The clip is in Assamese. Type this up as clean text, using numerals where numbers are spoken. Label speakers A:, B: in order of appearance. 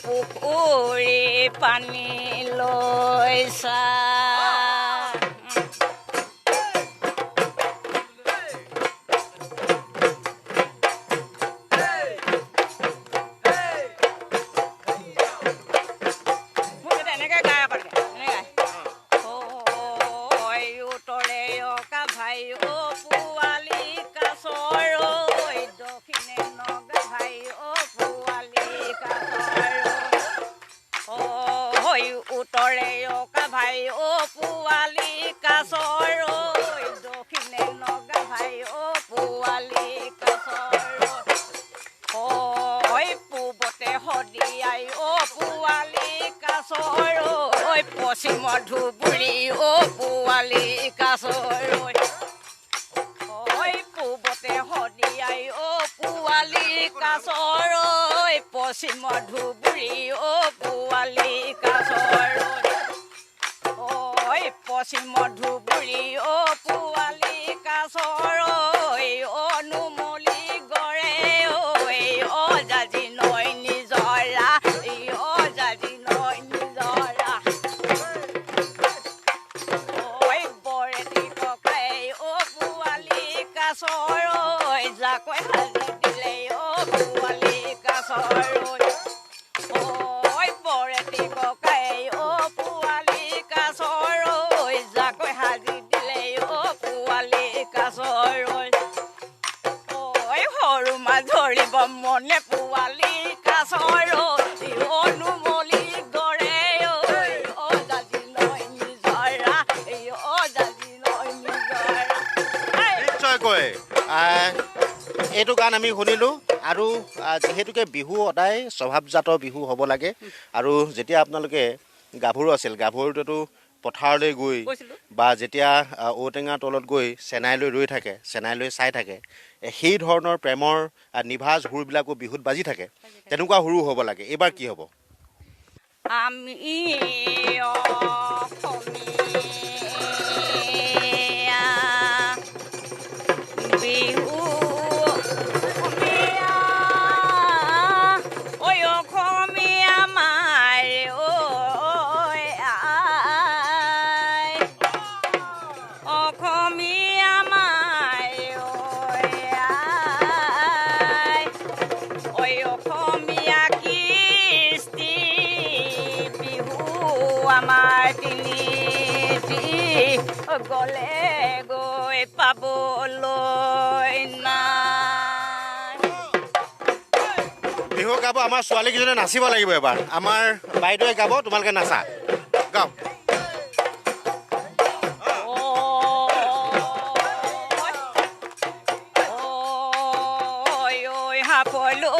A: পুখুৰী পানী লৈছা উত্তৰে অকা ভাই অ পোৱালি কাছৰ দক্ষিণে নগা ভাই অ পোৱালি কাছৰ পূবতে সদিয়াই অ পোৱালি কাছৰ পশ্চিমৰ ধুবুৰী অ পোৱালি কাছৰ পূবতে সদিয়াই অ পোৱালি কাছৰ পশ্চিমৰ ধুবুৰী অ পোৱালি কাছৰ পশ্চিমৰ ধুবুৰী অ পোৱালি কাছৰ অনুমলি গড়ে অ জাজি নৈ নিজৰা অ জাজি নৈ নিজৰা বৰেতি ককাই অ পোৱালি কাছৰ জাকৈ সাজি দিলে অ পোৱালি কাছৰ বৰেতি ককাই অ পোৱালি কাছৰ জাকৈ সাজি দিলে অ পোৱালি কাছৰ সৰু মাছ ধৰিব মনে পোৱালি কাছৰ অনুমলি গড়ে অ জাজি নৈ নিজৰা অ জাজি নৈ নিজৰা
B: নিশ্চয়কৈ এইটো গান আমি শুনিলোঁ আৰু যিহেতুকে বিহু সদায় স্বভাৱজাত বিহু হ'ব লাগে আৰু যেতিয়া আপোনালোকে গাভৰু আছিল গাভৰুটোতো পথাৰলৈ গৈ বা যেতিয়া ঔটেঙাৰ তলত গৈ চেনাইলৈ ৰৈ থাকে চেনাইলৈ চাই থাকে সেই ধৰণৰ প্ৰেমৰ নিভাঁজ সুৰবিলাকো বিহুত বাজি থাকে তেনেকুৱা সুৰো হ'ব লাগে এইবাৰ কি হ'ব
A: আমি বিহু আমাৰ তিনিটি গলে গৈ পাবলৈ নাই
B: বিহু গাব আমাৰ ছোৱালীকেইজনে নাচিব লাগিব এবাৰ আমাৰ বাইদেৱে গাব তোমালোকে নাচা গাওক
A: সাপলো